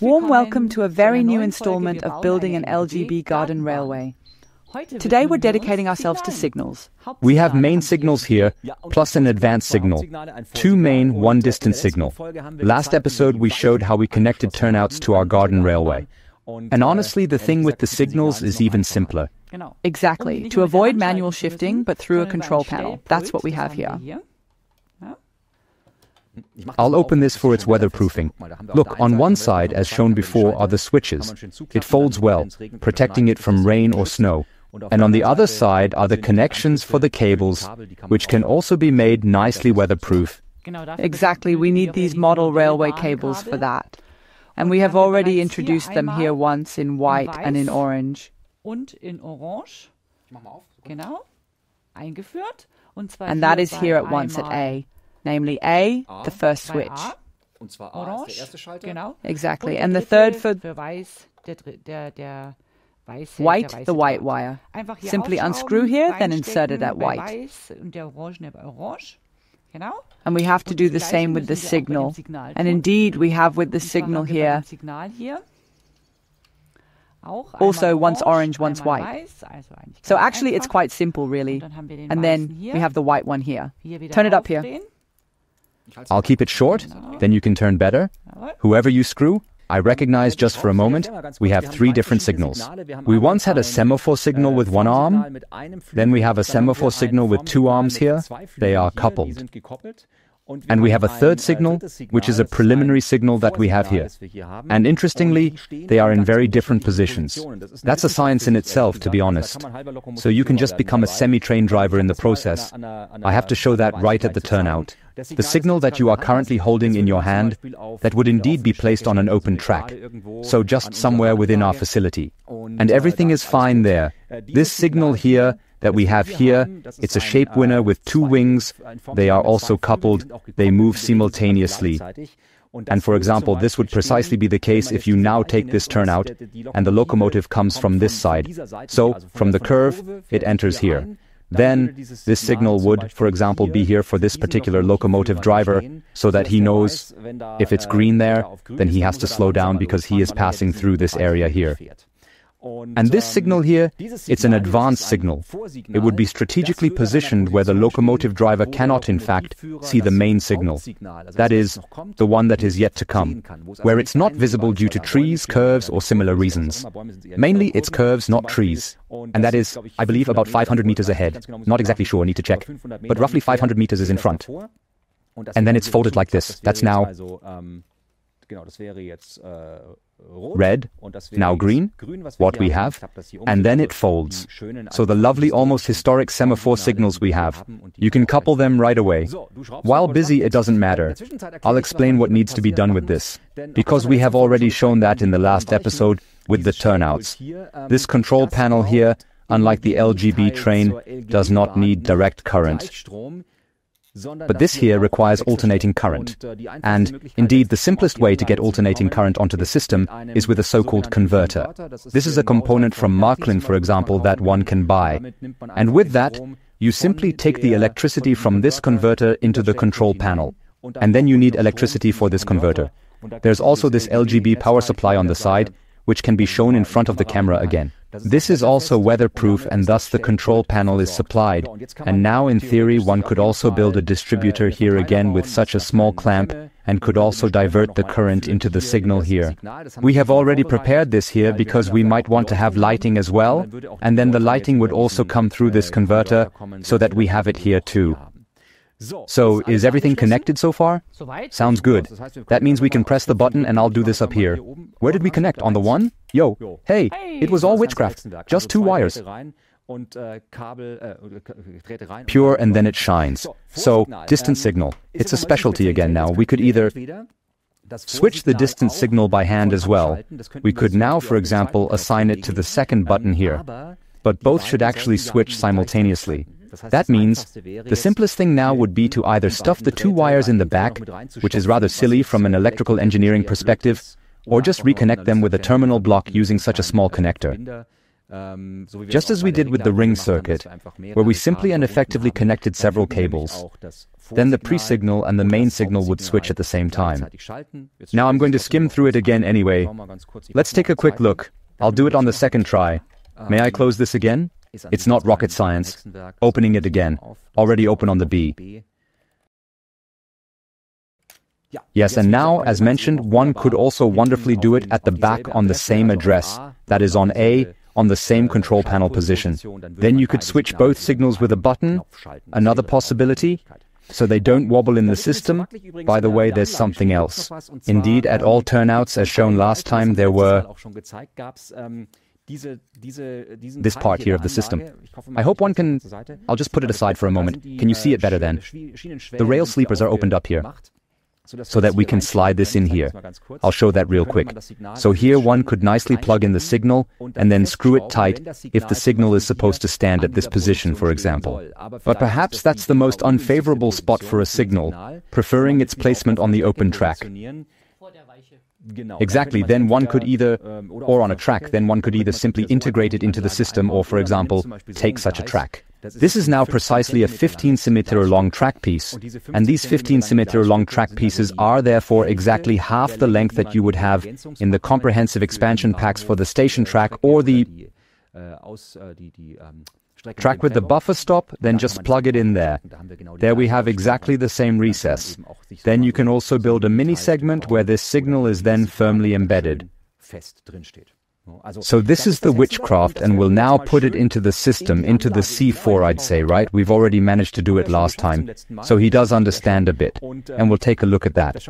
Warm welcome to a very new installment of Building an LGB Garden Railway. Today we're dedicating ourselves to signals. We have main signals here, plus an advanced signal. 2 main, 1 distant signal. Last episode we showed how we connected turnouts to our garden railway. And honestly, the thing with the signals is even simpler. Exactly, to avoid manual shifting, but through a control panel. That's what we have here. I'll open this for its weatherproofing. Look, on one side, as shown before, are the switches. It folds well, protecting it from rain or snow. And on the other side are the connections for the cables, which can also be made nicely weatherproof. Exactly, we need these model railway cables for that. And we have already introduced them here once in white and in orange. And that is here at once at A. Namely A, the first switch. Exactly, and the third for white, the white wire. Simply unscrew here, then insert it at white. And we have to do the same with the signal. And indeed, we have with the signal here also once orange, once white. So actually it's quite simple, really. And then we have the white one here. Turn it up here. I'll keep it short, then you can turn better. Whoever you screw, I recognize just for a moment, we have 3 different signals. We once had a semaphore signal with 1 arm, then we have a semaphore signal with 2 arms here. They are coupled. And we have a third signal, which is a preliminary signal that we have here. And interestingly, they are in very different positions. That's a science in itself, to be honest. So you can just become a semi-trained driver in the process. I have to show that right at the turnout. The signal that you are currently holding in your hand, that would indeed be placed on an open track, so just somewhere within our facility. And everything is fine there. This signal here, that we have here, it's a shape winner with 2 wings. They are also coupled. They move simultaneously. And for example, this would precisely be the case if you now take this turnout and the locomotive comes from this side. So from the curve, it enters here. Then this signal would, for example, be here for this particular locomotive driver, so that he knows if it's green there, then he has to slow down because he is passing through this area here. And this signal here, it's an advanced signal. It would be strategically positioned where the locomotive driver cannot, in fact, see the main signal. That is, the one that is yet to come, where it's not visible due to trees, curves, or similar reasons. Mainly, it's curves, not trees. And that is, I believe, about 500 meters ahead. Not exactly sure, need to check. But roughly 500 meters is in front. And then it's folded like this. That's now red, now green, what we have, and then it folds. So the lovely, almost historic semaphore signals we have, you can couple them right away. While busy, it doesn't matter. I'll explain what needs to be done with this, because we have already shown that in the last episode with the turnouts. This control panel here, unlike the LGB train, does not need direct current. But this here requires alternating current. And indeed, the simplest way to get alternating current onto the system is with a so-called converter. This is a component from Marklin, for example, that one can buy. And with that, you simply take the electricity from this converter into the control panel. And then you need electricity for this converter. There's also this LGB power supply on the side, which can be shown in front of the camera again. This is also weatherproof, and thus the control panel is supplied. And now in theory one could also build a distributor here again with such a small clamp, and could also divert the current into the signal here. We have already prepared this here because we might want to have lighting as well, and then the lighting would also come through this converter, so that we have it here too. So, is everything connected so far? Sounds good. That means we can press the button and I'll do this up here. Where did we connect? On the one? Yo, hey, it was all witchcraft. Just 2 wires. Pure, and then it shines. So, distant signal. It's a specialty again now. We could either switch the distance signal by hand as well. We could now, for example, assign it to the second button here. But both should actually switch simultaneously. That means the simplest thing now would be to either stuff the 2 wires in the back, which is rather silly from an electrical engineering perspective, or just reconnect them with a terminal block using such a small connector. Just as we did with the ring circuit, where we simply and effectively connected several cables. Then the pre-signal and the main signal would switch at the same time. Now I'm going to skim through it again anyway. Let's take a quick look. I'll do it on the second try. May I close this again? It's not rocket science. Opening it again. Already open on the B. Yes, and now, as mentioned, one could also wonderfully do it at the back on the same address, that is on A, on the same control panel position. Then you could switch both signals with a button. Another possibility, so they don't wobble in the system. By the way, there's something else. Indeed, at all turnouts, as shown last time, there were this part here of the system. I hope one can... I'll just put it aside for a moment. Can you see it better then? The rail sleepers are opened up here, so that we can slide this in here. I'll show that real quick. So here one could nicely plug in the signal and then screw it tight if the signal is supposed to stand at this position, for example. But perhaps that's the most unfavorable spot for a signal, preferring its placement on the open track. Exactly, then one could either, or on a track, then one could either simply integrate it into the system or, for example, take such a track. This is now precisely a 15 cm long track piece, and these 15 cm long track pieces are therefore exactly half the length that you would have in the comprehensive expansion packs for the station track or the track with the buffer stop. Then just plug it in there. There we have exactly the same recess. Then you can also build a mini segment where this signal is then firmly embedded. So this is the witchcraft, and we'll now put it into the system, into the C4, I'd say, right? We've already managed to do it last time, so he does understand a bit, and we'll take a look at that.